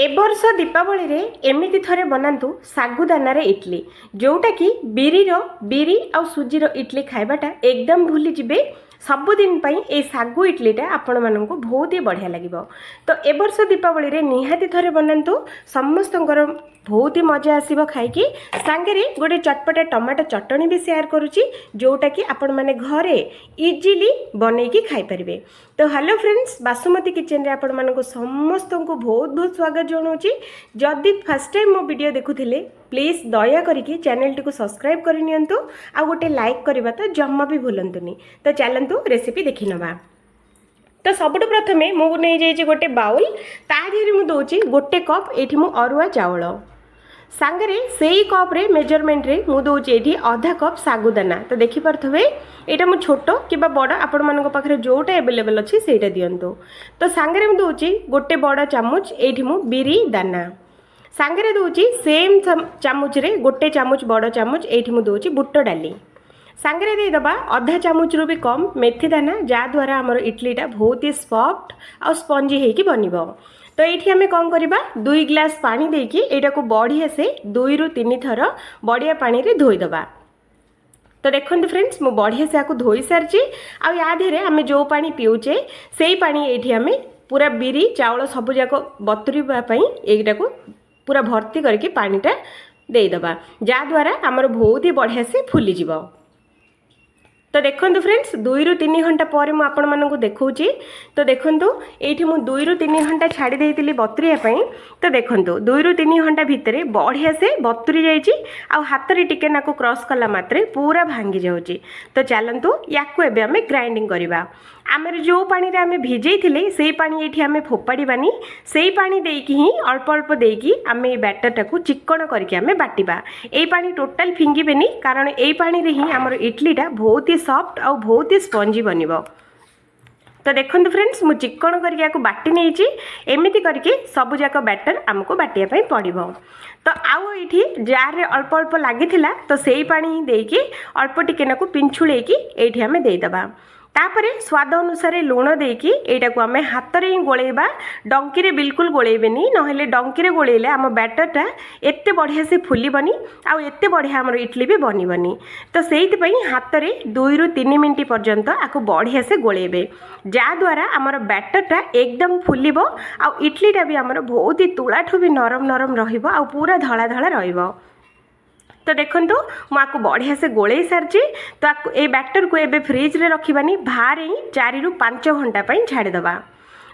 ए वर्ष दीपावली रे एमिति थरे बनातु सागुदाना रे इडली जोटा कि बिरी आ सुजीर इडली खाइबाटा एकदम भूली जिबे। सबुदिन ए सागु इडलीटा आपण मानक बहुत ही बढ़िया लगे। तो ए वर्ष दीपावली रे निहाती थरे बनातु समस्तंकर बहुत ही मजा आसीबो खाइकी। सांगरे गोटे चटपटा टमाटो चटनी भी शेयर करुची जोटा कि आपण माने घरे इजीली बनैकी खाई परिबे। तो हेलो फ्रेंड्स, बासुमती किचन रे आपण मानक समस्त को बहुत बहुत स्वागत जनाऊँगी। जदि फर्स्ट टाइम मो वीडियो देखुथिले प्लीज दया करिकी चैनल टी को सब्सक्राइब करि नियंतु आ गोटे लाइक करबा तो जम्मा भी भूलंतुनी। तो चलंतु रेसिपी देखि नबा। तो सबुठ प्रथमे मु नै जाइछि गोटे बाउल, ता देहरे मु दोछि गोटे कप एठी मु अरुआ चावल, सांगरे सेई कप रे मेजरमेंट रे मु दोछि एठी आधा कप सागुदाना। तो देखि परथबे एटा मु छोटो किबा बड़ आपण मानक पाखरे जोटा अवेलेबल अछि सेटा दियंतु। तो सांगरे मु दोछि गोटे बड़ चामच एठी मु बिरी दाना, सांगरे दोछि सेम चामच रे गोटे चामच बड़ चामच एठी मु दोछि बुट डाली, सांगरे दे दबा आधा चामच रु भी कम मेथी दाना, जा द्वारा हमर इडलीटा बहुत ही सॉफ्ट और स्पंजी हेकी बनिबो। तो ये आम कौन करवा 2 ग्लास पानी देकी एटा को बढ़िया से 2 रु 3 थर बढ़िया पानी रे धोई दबा। तो देखते फ्रेंड्स मु बढ़िया से आपको धोई सारी आ या देहरे आम जो पानी पीऊचे से पानी ये आम पूरा बिरी चावल सबू जाक बतुरीवाई यहीटा को पूरा भर्ती करके पानीटा देदबा, जा द्वारा आमर बहुत ही बढ़िया से फुली जीवो। तो देखंतु फ्रेंड्स 2 रु 3 घंटा पर मु आपण मानकु देखौची। तो देखंतु एठी मु 2 रु 3 घंटा छाड़ी देइतिली बतुरिया पई। तो देखंतु 2 रु 3 घंटा भितरे बढ़िया से बतुरी जाइची आ हाथ रे टिके नाको क्रॉस कला मात्रे पूरा भांगी जाउची। तो चलंतु याकु एबे हमें ग्राइंडिंग करबा। आमर जो पानी रे हमें भिजै थिले सेई पानी एठी हमें फोपाड़ीबानी, सेई पानी देकी ही अल्प अल्प देकी आमे बैटर टाकू चिक्कण करके हमें बाटिबा। एई पानी टोटल फिंगिबेनी कारण एई पानी रे ही हमर इडलीटा बहुत ही सॉफ्ट और बहुत ही स्पंजी बनिबो। तो देखंतु फ्रेंड्स मु चिक्कण करके याको बाटी नेइची, एमिति करके सब जाक बैटर हमको बाटिया पई पड़िबो। तो आउ एठी जार रे अल्प अल्प लागिथिला तो सेई पानी ही देकी अल्प टिके नाको पिंछुळेकी एठी हमें देई दबा। तापरे स्वाद अनुसार लुण देकी एटा को आमे हाथ रे ही गोलेबा, डंकी रे बिल्कुल गोलेबेनी, नहेले डंकी रे गोलेले आम बैटरटा एत्ते बढ़िया से फुलिबनी आ एत्ते बढ़िया हमर इडली भी बनिबनी। तो सेइति पई हाथ रे 2 रु 3 मिनिट पर्यंत आको बढ़िया से गोलेबे, जा द्वारा हमर बैटरटा एकदम फुलिबो आ इडलीटा भी हमर बहुत ही तुलाठु भी नरम नरम रहिबो आ पूरा धला धला रहिबो। तो देखंतु मुझे बढ़िया से गोले सारी। तो ये बैटर को एबे फ्रिज रे रखिबानी, बाहर ही 4 रु 5 घंटा पई छाड़ीदबा।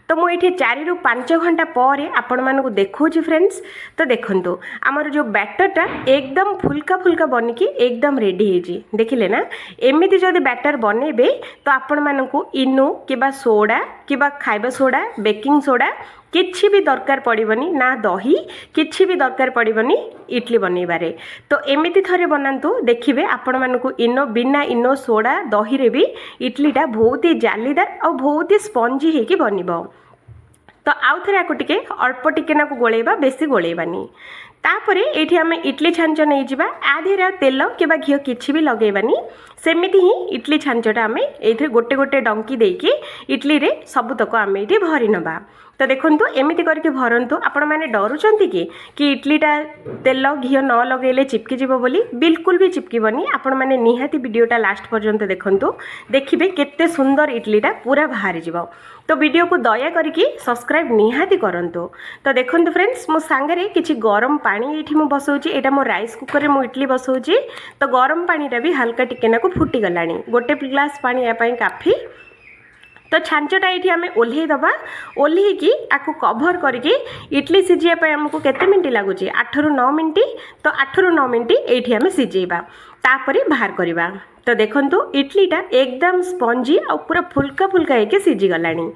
तो मुझे 4 रु 5 घंटा पर आपण मानक देखौची फ्रेंड्स। तो देखंतु आमर जो बैटरटा एकदम फुल्का फुल्का बनिकी एकदम रेडी हेजी, देखिले ना। एमिति जदि बैटर बनेबे तो आपण मानक इनो किबा सोडा किबा खाइबा सोडा बेकिंग सोडा किछि भी दरकार पड़िबनी, ना दही किछि भी दरकार पड़िबनी इडली बनैबारे। तो एमिति थरे बनातु देखिबे आपण मानकु इनो बिना इनो सोडा दही रे भी इडलीटा बहुत ही जालीदार और बहुत ही स्पंजी हेकी बनिबो। तो आउ थरे आको टिके अल्प टिके नाको गोलेबा, बेसी गोलेबानी। तापरे एठी आमे इडली छांच नै जिबा, आधेरा तेल किबा घियो किछि भी लगेबानी, सेमिति ही इडली छांचटा आमे एथरे गोटे गोटे डंकी देकी इडली रे सबुतक आमे एठी भरी नबा। तो देखंतु एमिति करके भरंतु। आपण माने डरुचंती कि इडलीटा तेल घियो न लगेले चिपकी जीवो बोली, बिल्कुल भी चिपकीबनी। आपण माने निहाती वीडियोटा लास्ट पर्यंत देखंतु, देखिबे केते सुंदर इडलीटा पूरा बाहरी जीवो। तो वीडियो को दया करके सब्सक्राइब निहाती करंतु। तो देखंतु फ्रेंड्स मो सांगरे किछि गरम पानी एठी मु बसौची, एटा मो राइस कुकर रे मु इडली बसौची। तो गरम पानीटा भी हल्का टिके नाको फुटी गलानी, गोटे ग्लास पानी या पई काफी। तो छांचटा ये आम ओल्हे दबा, ओल्हे की आपको कभर करके इडली सिझाई आमको केते मिनट लगुच 8 रु 9 मिनट। तो 8 रु 9 मिनट ये आम सिझेबा, तापरे बाहर करवा। तो देखंतु इडलीटा एकदम स्पंजी और पूरा फुल्का फुल्का होके सिझी गलानी।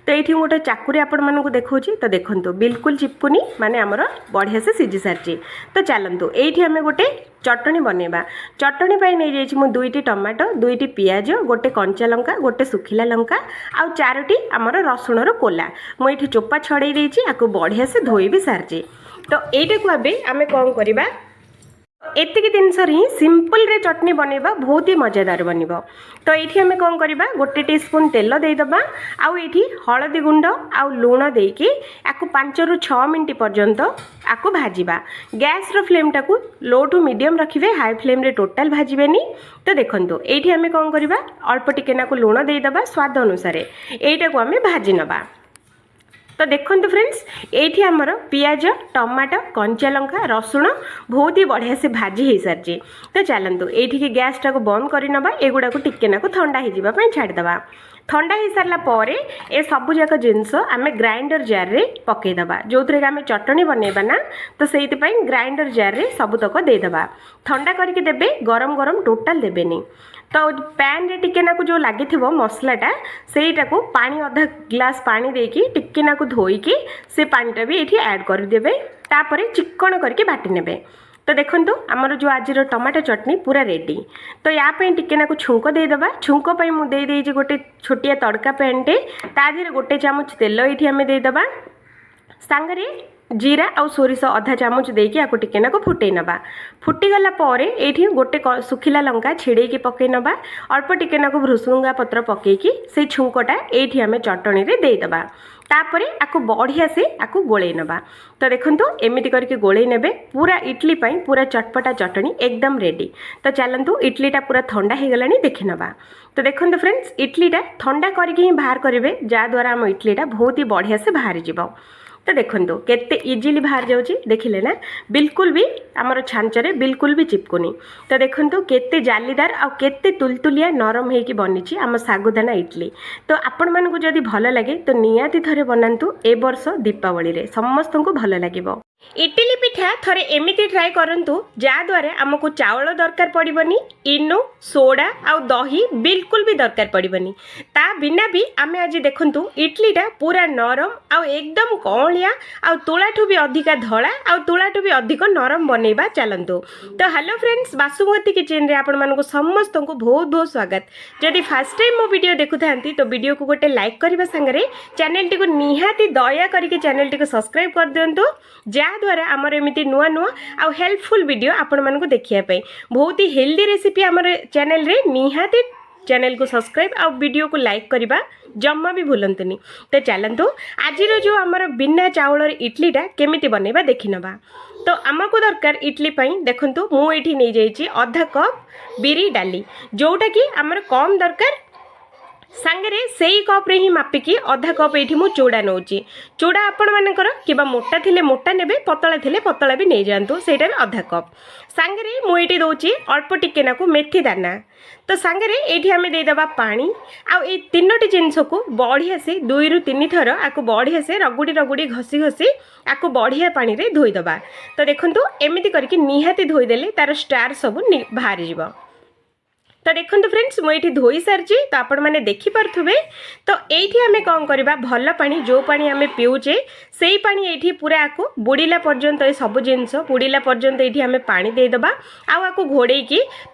तो ये गोटे चाकुरी आपण मानक देखौची। तो देखंतु बिल्कुल चिपकुनी, माने आमर बढ़िया से सिझी सारी। तो चलंतु ये आम गोटे चटनी बनेबा। चटनी पाई नहीं जाइछि मु 2टी टमाटो, 2टी पियाज, गोटे कंचा लंका, गोटे सुखिला लंका आ 4टी आमर रसुण रो कोला। मु ये चोपा छड़ाई देछि, आको बढ़िया से धोई भी सारी। तो एटा को आबे आमे कोन करिबा, एतिक जिनस ही सिंपल रे चटनी बनइबा बहुत ही मजेदार बनिब। तो ये आम कौन करवा गोटे टीस्पून तेल देदेबा आउ ये हलदी गुंड आउ लुण देकी आपको 5 ରୁ 6 मिनट पर्यंत आपको भाजवा। गैस रो फ्लेम टाकू लो टू मीडियम रखिए, हाई फ्लेम रे टोटाल भाजबेनी। तो देखो ये आम कौन करवा अल्प टिके नाकू लुण देदेबा स्वाद अनुसार यहीटा को आम भाजी नबा। तो देखो फ्रेंड्स ये आमर पियाज टमाटो कंचा लंका रसुण बहुत ही बढ़िया से भाजी हो सारी। तो चलतु ये गैस टाक बंद कर नबा, एगुड़ा को टिके नाकू ठंडा हो छाड़देवा। ठंडा हो सारापर ए सबूक जिनस आम ग्राइंडर जार रे पकईदबा, जो थे आम चटनी बनइबा ना। तो से ग्राइंडर जार रे सबुतक देदेबा। ठंडा करके देबे, गरम गरम टोटाल देबेनी। तो पैन रे टिके नाकू जो लगी मसलाटा सेटा को पानी अधा ग्लास पानी देकी टिके नाकू धोईकी से पानीटा भी ये ऐड करदेवे। तापर चिक्कण करके बाटी नेबे। तो देखंतु आमर जो आज टमाटो चटनी पूरा रेडी। तो या टिके नाकू छुंक देदेबा। छुंक मुझे दे गोटे छोटिया तड़का पैनटे ता देहरे गोटे चामच तेल ये आम देदेबा। सांगरे जीरा आउ सोरिष अधा चामच देकी आपको टिके नाकू फुटई नबा। फुटीगला ये गोटे सुखिला लंका छिड़ेकी पकई नबा। अल्प टिके नाकू भृसुंगा पत्र पकईकी से छुंकटा ये आम चटनी रे देदेबा। तापरे आपको बढ़िया से आपको गोले नबा। तो देखंतु एमिति करके गोले नेबे। पूरा इडली पाई पूरा चटपटा चटनी एकदम रेडी। तो चलतु इडलीटा पूरा ठंडा हो गलानी देखि नबा। तो देखंतु फ्रेंड्स इडलीटा ठंडा करके ही बाहर करेंगे, जहाँद्वारा आम इडलीटा बहुत ही बढ़िया से बाहरी जीव। तो देखो केते इजिली बाहर जाऊँगी देखिले ना, बिल्कुल भी आमर छांचरे बिल्कुल भी चिपकुनी। तो देखो केते जालीदार आ केते तुलतुलिया नरम होगी बनी आम सागुदाना इडली। तो आपण मानकु जदि भल लगे तो निहाती थरे बनातु। ए वर्ष दीपावली रे समस्त को भल लगे। इडली पिठा थरे एमिति ट्राई करंतु, जहाँद्वारा आमको चावल दरकार पड़बनी, इनो सोडा आउ दही बिल्कुल भी दरकार पड़बनी। ता बिना भी आम आज देखंतु इडलीटा पूरा नरम आउ एकदम कौलिया आउ तुलाठू भी अधिका धड़ा आउ तुलाठू भी अधिक नरम बनइबा चलतु। तो हेलो फ्रेंड्स, बासुमती किचन रे आपण मानकु समस्त को बहुत बहुत स्वागत। जदि फर्स्ट टाइम मो वीडियो देखुथांती तो वीडियो को गोटे लाइक करबा संगे चैनल टी को निहाती दया करके चैनल टी को सब्सक्राइब कर दियंतु, जहाँद्वारा आमर एमती नुआ नुआ आउ हेल्पफुल वीडियो आपण मानकु देखिया बहुत ही हेल्दी रेसिपी आमर चैनल रे। निहाती चैनल को सब्सक्राइब आउ वीडियो को लाइक करबा जम्मा भी भूलंतुनी। तो चलतु आज जो आमर बिना चावल इडलीटा केमिति बनइबा देखि नबा। तो आमको दरकार इडली पाई देखंतु मु एठी नै जाईची आधा कप बिरी डाली, जोटा कि आमर कम दरकार। सांगरे सेई कप रे ही मापिकी आधा कप ये मु चूड़ा नौची। चूड़ा आपण मानकर किबा मोटा थिले मोटा नेबे, पतला थिले पतला भी नहीं जातु, सेटा भी आधा कप। सांगरे मु एठी दउची अल्प टिके नाकू मेथी दाना। तो सांगरे एठी आमे दे दबा पानी आ ए तीनोटी जिंस को बढ़िया से 2 ରୁ 3 थर आको बढ़िया से रगुड़ी रगुड़ी घसी घसी आको बढ़िया पानी रे धोई दबा। तो देखंतु एमिति करके निहाती धोई देले तार स्टार सब बाहर जीव। तो देखो फ्रेंड्स मुझे धोई सारी। तो आपण मैंने देखिपे तो ये आम कौन करवा भल पानी जो पानी आम पीऊचे से ही पानी ये पूरा आपको बुड़ीला पर्यंत ये सब जिनस बुड़ीला पर्यंत ये आम पानी देदेबा आपको घोड़े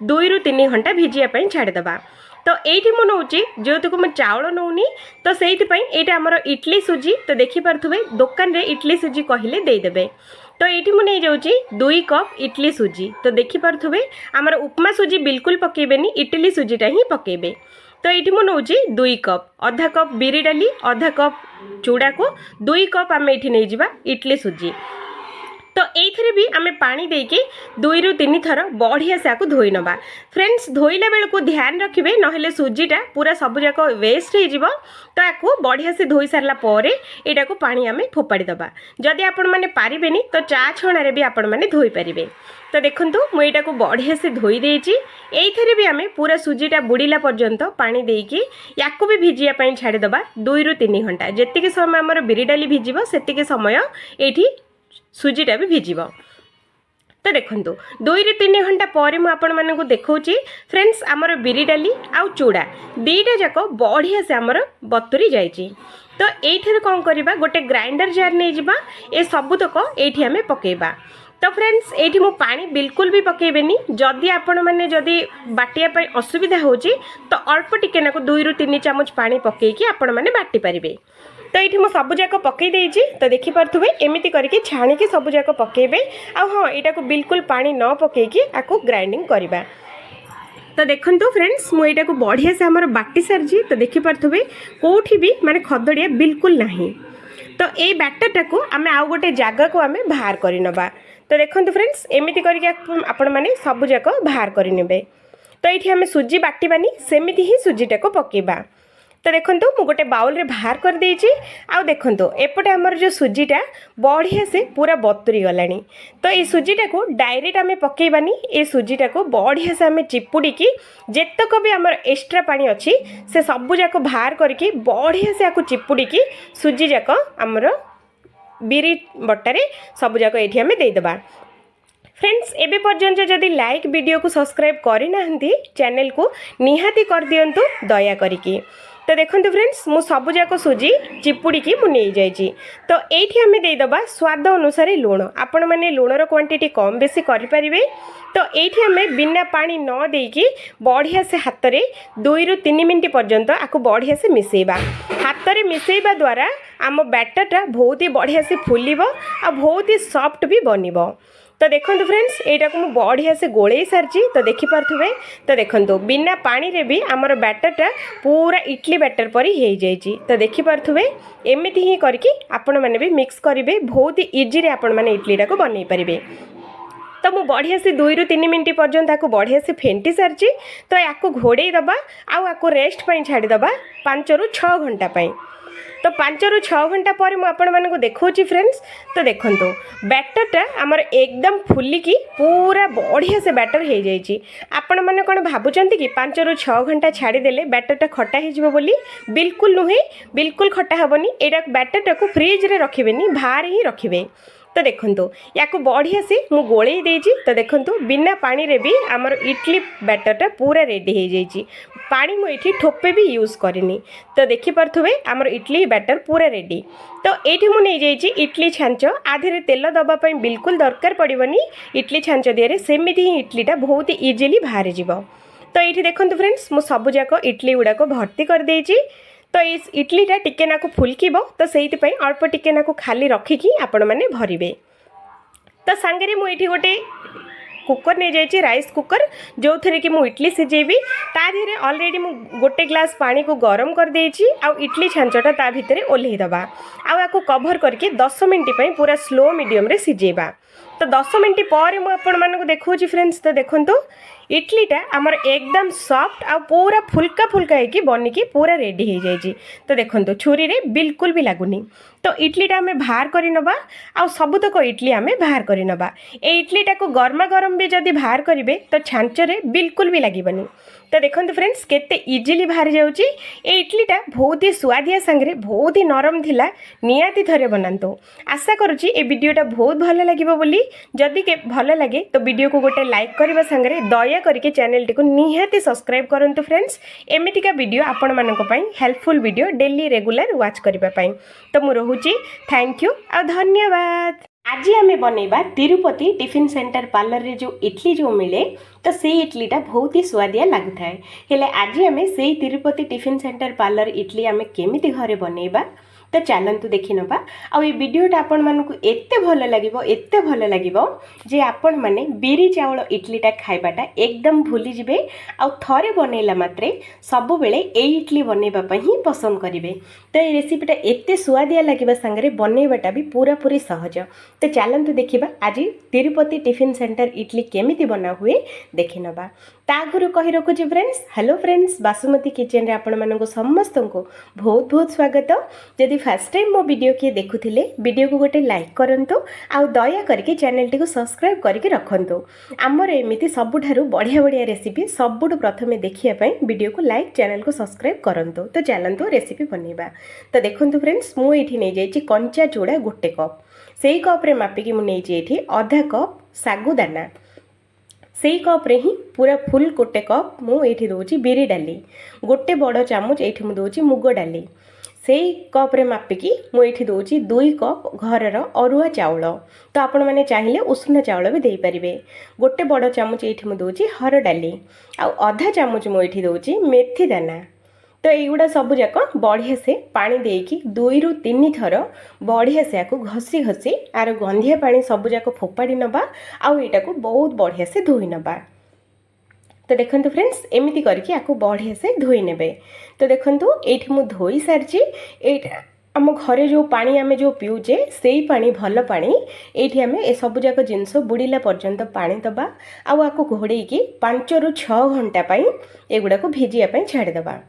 2 ରୁ 3 घंटा भिजियापाई छाड़देबा। तो ये मु नौ जो मैं चावल नौनी तो से यहाँ आमर इडली सुजी। तो देखिपे दुकान रे इडली सुजी कहले देदेबे। तो ये मुझे जाऊँगी 2 कप इडली सुजी। तो देखिपे आमर उपमा सुजी बिल्कुल पकेबेनी, इडली सुजीटा ही पकेबे। तो ये मुझे नौची 2 कप, आधा कप बिरी डाली, आधा कप चूड़ा को 2 कप आम ये नहीं जावा इडली सुजी। तो ये भी आम पानी देके 2 ରୁ 3 थर बढ़िया से आपको धोई नबा। फ्रेंड्स धोइला बेल को ध्यान रखिए, नहेले सुजीटा पूरा सबुजाक वेस्ट हो। तो आपको बढ़िया से धोई सारा पर यहाँ को पानी आम फोपाड़ी दबा। जदि आपण मैंने पारिबेनी तो चा छणारे भी आपण मैंने धोई पारिबे। तो देखंतु मुझे यहाँ को बढ़िया से धोई देइची। एइथरे भी आम पूरा सुजीटा बुड़ीला पर्यंत पानी देकी याकू भी भिजियापाई छाड़देबा 2 ରୁ 3 घंटा। जेतिके समय आमर बिरी डाली भिजिब सेतिके समय एठी सुजीटा भी भिजिब। तो देखंतु 2 ରୁ 3 घंटा पर मुझे देखौची फ्रेंड्स आमर बिरी डाली आउ चूड़ा दीटा जाक बढ़िया से आमर बतुरी जाइची। तो ये कौन करवा गोटे ग्राइंडर जार नहीं जावा, ए सबुतक ये आम पकेबा। तो फ्रेंड्स ये मु पानी बिल्कुल भी पकेबेनी। जदि आपण मैंने जदि बाटिया असुविधा होची तो अल्प टिके नाकु 2 ରୁ 3 ଚାମଚ पानी पकेकी आपण मैंने बाटी पारिबे। तो ये मुझे सबूक पकई देती तो देखिपे एमती करके छाणिकी सबूक पकेबे आ हाँ यहाँ को बिल्कुल पानी न पकईकी आपको ग्राइंडिंग करवा। तो देखो फ्रेंड्स मुझे को बढ़िया से आमर बाटी सारी तो देखिपे कौटी भी माने खदड़िया बिल्कुल नहीं। तो ये बैटरटा को आम आउ गोटे जगह को आम बाहर करनबा। तो देखो फ्रेंड्स एमती करके आपण मैंने सबूक बाहर करने। तो ये आम सुजी बाटिबानी सेमती ही सुजीटा को पकेबा। तो देखो मु गोटे बाउल रे बाहर कर देछि आउ देखो एपटे आमर जो सुजीटा बढ़िया से पूरा बतुरी गलानी। तो ये सुजीटा को डायरेक्ट आम पकेबानी ये सुजीटा को बढ़िया से आम चिपुड़ी जेतक भी आमर एक्स्ट्रा पानी अच्छी से सबू जाक बाहर करके बढ़िया से आपको चिपुड़ी सुजी जाक आमर बिरी बट्टारे सबू जाक ये आम देदेबा। फ्रेंड्स एबे पर्यंत जदि लाइक वीडियो को सब्सक्राइब करना चैनल को निहाती कर दियंतु दया करिकी। तो देखो फ्रेंड्स मु सबू जाक सुजी चिपुड़ी मु नहीं जाइए। तो ये आम देदेबा स्वाद अनुसार लुण आपण मैंने लुणर क्वांटिटी कम बेसी करें। तो ये आम बिना पानी न देकी बढ़िया से हाथ में 2 ରୁ 3 मिनट पर्यंत आपको बढ़िया से मिसेबा। हाथ में मिसेबा द्वारा आम बैटरटा बहुत ही बढ़िया से फुलिब आ बहुत ही सॉफ्ट भी बनिबो। तो देखो फ्रेंड्स यहाँ को मुझे बढ़िया से गोले सारी तो देखिपे। तो देखो बिना पानी रे भी आमर बैटरटा पूरा इडली बैटर पर ही जाइए। तो देखिपे एमती ही करके आपण मैंने भी मिक्स करेंगे बहुत ही इजी आपण मैंने इडलीटा को बनई पारे। तो मुझे बढ़िया से 2 ରୁ 3 मिनट पर्यंत आपको बढ़िया से फेंटी सारी। तो या घोड़े दबा आपको रेस्ट पर छाड़ीदबा 5 ରୁ 6 घंटा। तो 5 ରୁ 6 घंटा पर मुझे देखा फ्रेंड्स। तो देखो बैटरटा आमर एकदम फुलिकी पूरा बढ़िया से बैटर हो जाइए। आपण मैंने कौन भावुंट कि 5 ରୁ 6 घंटा छाड़ीदे बैटरटा खटा हो बिल्कुल नुहे, बिल्कुल खटा हेनी। यहाँ बैटरटा को फ्रिज रे रखिबेनी बाहर ही रखिबे। तो देखो या बढ़िया से मु गोले देजी। तो देखो बिना पानी रे भी आमर इडली बैटरटा पूरा रेडी हो जाइए। पानी मुझे ठोपे भी यूज करनी। तो देखिपे आमर इडली बैटर पूरा रेडी। तो ये मुझे जाइए इडली छांच आधे तेल दवापाई बिल्कुल दरकार पड़ोनी। इडली छांच दिए सेमती ही इडलीटा बहुत ही इजिली बाहर जीव। तो ये देखो फ्रेंड्स मु सबूक इडली गुड़ाक भर्ती कर देछि। तो इस इडलीटा टिके नाकु फुलकिब तो से अल्प टिके नाकु खाली रखिकी आपण मैंने भरवे। तो सांगे मुझे गोटे कुकर नहीं जाइए राइस कुकर जो थे कि मुझे इडली सिझेबी ता देहरे ऑलरेडी मु गोटे ग्लास पानी को गरम कर देछि आउ इडली छांचटा ता भितर ओल्हेदबा आउ याको कवर करके 10 मिनट पूरा स्लो मीडियम रे सिझेबा। तो 10 मिनट पर मुझे देखा फ्रेंड्स। तो देखो इडलीटा आमर एकदम सॉफ्ट आ पूरा फुल्का फुल्का होगी बनिकी पूरा रेडी हो जाइए। तो देखो छुरी रे बिल्कुल भी लगुनि। तो इडलीटा आम बाहर करनबा आ सबुतक इडली आम बाहर करनबा। ए इडलीटा को गरमा गरम भी जदि बाहर करेंगे तो छांचरे बिल्कुल भी लगनी। तो देखो फ्रेंड्स केते इजिली बाहर जाऊँगी। ये इडलीटा बहुत ही स्वादिया सांगे बहुत ही नरम थिला। निहाती थरे बनातु। आशा करुँची ए वीडियोटा बहुत भल लगे बोली। जदि भल लगे तो वीडियो को गोटे लाइक करने सांगे दया करके चैनल टी को निहाती सब्सक्राइब करंतु फ्रेंड्स। एमितिका वीडियो आपण मानक पई helpful video daily regular watch करबा पई। तो मु रहूची थैंक यू और धन्यवाद। आज आम बनइबा तिरुपति टिफिन सेंटर पार्लर रे जो इडली जो मिले तो से इडलीटा बहुत ही स्वादिया लगुए। हेले आज आम से Tirupati tiffin centre parlour idli आम केमिति घरे बनइबा तो चलतु देखी नवा। आ वीडियोटा आपण मानक एते भल लगिबो जे आपण माने बिरी चाउल इडलीटा खाइबाटा एकदम भूली जिबे आ थरे बनैला मात्रे सब बेले ए इडली बनैबा पई ही पसंद करिवे। तो ये रेसिपीटा एते स्वादिया लागिबा संगे बनैबाटा भी पूरा पूरी सहज। तो चलतु देखिबा आज तिरुपति टिफिन सेंटर इडली केमिति बना हुए देखि नवा। ता आगुरु कहि रखुछि friends hello friends Basumati kitchen रे आपण मानक समस्त को बहुत बहुत स्वागत। जदि फर्स्ट टाइम मो वीडियो किए देखुथिले वीडियो को गोटे लाइक करंतु आ दया करके चैनल टी को सब्सक्राइब करके रखंतु। आमर एमिति सबुठारु बढ़िया बढ़िया रेसिपी सबुठु प्रथमे देखिया पई वीडियो को लाइक चैनल को सब्सक्राइब करंतु। तो चलंतु रेसिपी बनेबा। तो देखंतु फ्रेंड्स मु एठी नै जाइछि कंचा चूड़ा गोटे कप। सेही कप रे मापिकी मु नै एठी आधा कप सागु दाना। सेही कप रे ही पूरा फुल गोटे कप मु एठी दोछि बिरी डाली। गोटे बड़ चामच एठी मु दोछि मुग डाली। सेही कप रे मापिकी मु एठी दोछि 2 कप घरर अरुआ चाउल। तो आपण माने चाहिए उष्ण चाउल भी दे परिबे। गोटे बड़ चामच एठी मु दोछि हर डाली आ आधा चामच मु एठी दोछि मेथी दाना। तो युवा सब जाक बढ़िया से पानी देकी 2 ରୁ 3 थर बढ़िया से आपको घसी घसी आर गंधिया पानी सब जाक फोपाड़ी नबा आउ एटा को बहुत बढ़िया से धोई नबा। तो देखंतु फ्रेंड्स एमिति करके आपको बढ़िया से धोई नेबे। तो देखंतु एठी मु धोई सारची एटा आम घरे जो पानी आमे जो पिउजे सेई पानी भल पानी एठी आमे ए सब जाक जिंस बुड़ीला पर्यंत पानी दबा आउ आको घोड़ेकी 5 ରୁ 6 घंटा पाई एगुडा को भिजिया पाई छाड़ी दबा।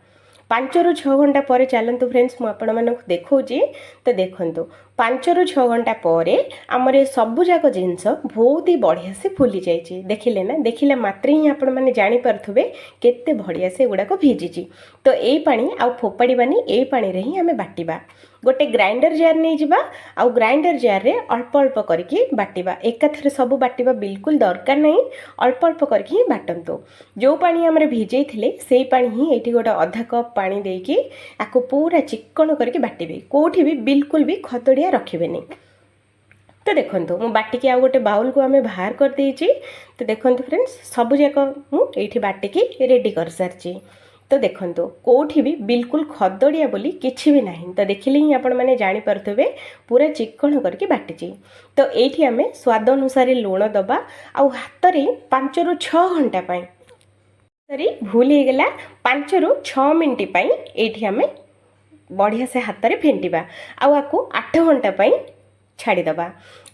5 ରୁ 6 घंटा पर चलतु फ्रेंड्स मु आपण मानक देखौची। तो देखंतु 5 ରୁ 6 घंटा पर आमर ए सबु जाक जिंस बहुत ही बढ़िया से फुली जाइए। देखिले ना देखिला मात्र ही आपण माने जानी पारथुबे केते बढ़िया से एगुडा को भिजिची। तो एई पानी आउ फोपाड़ीबानी एई पानी रे ही आमे बाटिबा। गोटे ग्राइंडर जार नहीं जिबा आउ ग्राइंडर जार रे अल्प अल्प करके बाटिबा। एकाथरे सब बाटिबा बिल्कुल दरकार नहीं, अल्प अल्प करके ही बाटंतु। जो पानी हमरे भिजई थिले सेई पानी ही एठी गोटे आधा कप पानी देकी आको पूरा चिक्कण करके बाटिबे। कोठी भी बिल्कुल भी खतड़िया रखिबेनी। तो देखंतु मु बाटिकी आ गोटे बाउल को आमे बाहर कर देइची। तो देखंतु फ्रेंड्स सब जाक मु एठी बाटिकी रेडी कर सारची। तो देखंतु कोठी भी बिल्कुल खदड़िया बोली किछि भी नहीं। तो देखिले ही आपण माने जानि पारथबे पूरा चिक्कण करके बाटिची। तो एठी आमे स्वाद अनुसार लूण दबा आउ हाथ रे 5 ରୁ 6 घंटा पाई सरी भूल हो गला 5 ରୁ 6 मिनिट पाई एठी आमे बढ़िया से हाथ रे फेंटिबा आउ आको 8 घंटा पाई छाड़ीदबा।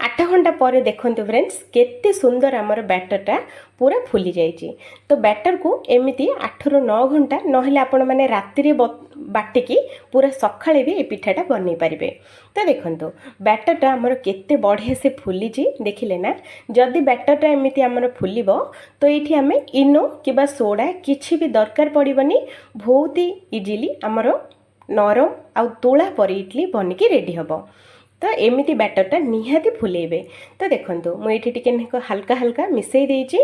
8 घंटा पर देखंतु फ्रेंड्स केते सुंदर आमर बैटरटा पूरा फुली जाइए। तो बैटर को एमिति 8 ରୁ 9 घंटा नहले आपण माने राति रे बाटिकी पूरा सकाळे भी ए पिठाटा बनै पारिबे। तो देखंतु बैटरटा आमर केते बढ़िया से फुली जी देखिले ना। जदि बैटरटा एमिति आमर फुलिबो तो एठी आमे इनो किबा सोडा किछि भी दरकार पड़िबनी। बहुत ही इजीली आमर नरम आउ तोला पर इडली बनिकी रेडी हबो। तो एमिति बैटरटा निहाती फुलेबे। तो देखंतु मु एठी टिके हल्का हल्का मिसई देइची।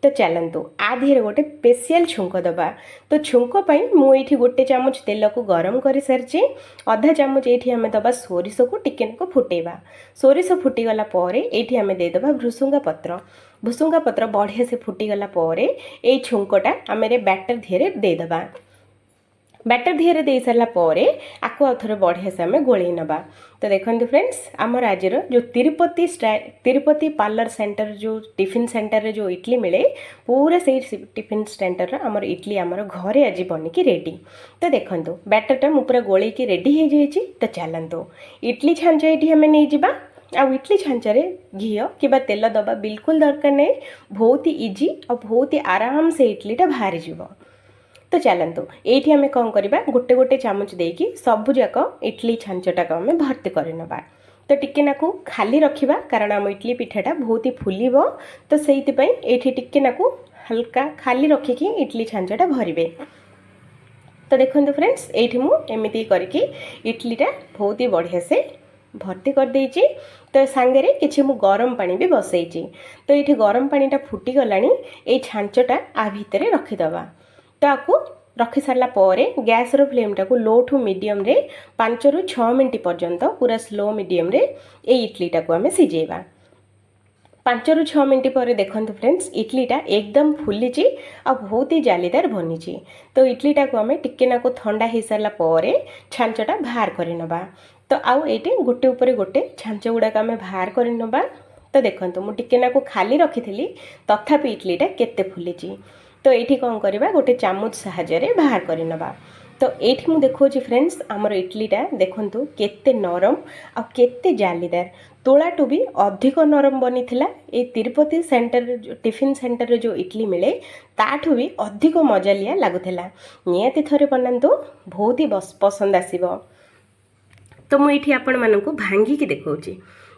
तो चलंतु आ धीरे गोटे स्पेशल छुंक दबा। तो छुंक पई मु एठी गोटे चामच तेल को गरम करि सरची। आधा चामच एठी हमें दबा सोरिष को टिके को फुटेबा। सोरिष फुटी गला परे एठी हमें दे दबा भृसुंगा पत्र। भृसुंगा पत्र बढ़िया से फुटी गला परे ए छुंकटा हमें बैटर धीरे दे दबा। बैटर धीरे दे सारा पर आको आउ थोड़े बढ़िया से आम गोल नवा। तो देखो फ्रेंड्स आमर आज जो तिरुपति पार्लर सेंटर जो टिफिन सेंटर रे जो इडली मिले पूरा से टिफिन सेंटर आमर इडली आमर घरे आज बनिकी रेडी। तो देखो बैटरटा मु पूरा गोल रेडी हो जाइए। तो चलतु इडली छांच ये आम नहीं जावा आ इडली छांचरे घी कि तेल दबा बिल्कुल दरकार नहीं। बहुत ही इजी और बहुत ही आराम से इडलीटा बाहरी जीव। तो चलतु ये आम कौन करवा गोटे गोटे चामच देकी सबु जाक इडली छांचटा को आम भर्ती करनबा। तो टिके नाकू खाली रखिबा कारण आम इडली पिठाटा बहुत ही फुलिबो। तो सेइतिपई एठी टिके नाकू हल्का खाली रखिकी इडली छांचटा भरिबे। तो देखंतु फ्रेंड्स एठी मु एमिति करके इडलीटा बहुत ही बढ़िया से भर्ती कर देइची। तो सांगरे किछि मु गरम पानी भी बसैची। तो ये गरम पानीटा फुटी गलानी ए छांचटा आ भितरे रखिदबा। तो आपको रखी सारा पर गैस रो फ्लेम टाको लो टू मीडियम रे 5 ରୁ 6 मिनिट पर्यंत पूरा स्लो मीडियम रे ए इडलीटा को आम सिझेबा। 5 ରୁ 6 मिनिट पर देखंतु फ्रेंड्स इडलीटा एकदम फुलीची आ बहुत ही जालीदार बनीची। तो इडलीटा को आम टिके नाको ठंडा हो सारा पर छांचटा बाहर करनबा। तो आउ ये गोटे ऊपर गोटे छांच गुड़ाक आम बाहर करनबा। तो देखंतु मु टिके नाको खाली रखी तथापि इडलीटा केते फुलीची। तो ये कौन करवा गोटे चामच साहाय्य बाहर करनबा। तो ये मुझे देखो फ्रेंड्स आमर इडलीटा देखंतु केते नरम आ केते जालीदार तोलाटू भी अधिक नरम बनी थिला। ए तिरुपति सेंटर टिफिन सेंटर रे जो इडली मिले ताठू भी अधिक मजालिया लगुला। निहाती थरे बनातु बहुत ही पसंद आसीबो। तो मुझे आपण मानकु भांगिकी देखौची।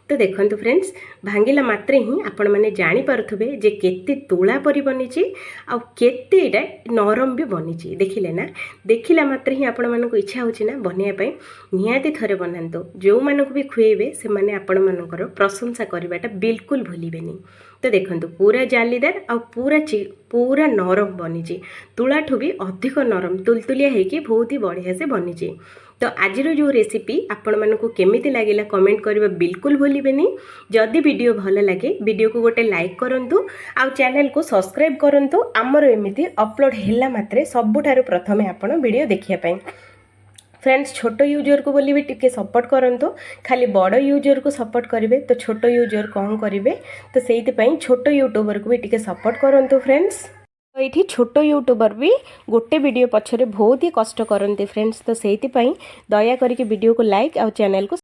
तो देखंतु फ्रेंड्स भांगिला मात्र ही आपण माने जानी पारुथबे जे केते तोला परी बनीची आ केते एटा नरम भी बनीची। देखिले ना देखिला मात्र ही आपण मानकु इच्छा होची ना बनिया पई। निहाती थरे बनांतो जो मानकु भी खुएबे से माने आपण मानकर प्रशंसा करबाटा बिल्कुल भूलिबेनी। तो देखंतु पूरा जालीदार आ पूरा नरम बनीची। तुलाठू भी अधिक नरम तुलतुलिया हेकी बहुत ही बढ़िया से बनीची। तो आज जो रेसिपी आपण मानकु केमिति लागिला कमेंट करबा बिल्कुल भूलिबेनी। जदि वीडियो भल लगे वीडियो को गोटे लाइक करंतु आ चैनल को सब्सक्राइब करंतु आमर एमिति अपलोड हैला मात्रे सबुठारु प्रथमे आपण वीडियो देखिया पई। फ्रेंड्स छोट यूजर को बोली भी टिके सपोर्ट करंतु खाली बड़ यूजर को सपोर्ट करेंगे तो छोट यूजर कौन करेंगे तो से छोट यूट्यूबर को भी टिके सपोर्ट करंतु फ्रेंड्स। तो ये छोट यूट्यूबर भी गोटे वीडियो पछरे बहुत ही कष्ट करते फ्रेंड्स तो से दया करके वीडियो को लाइक और चैनल को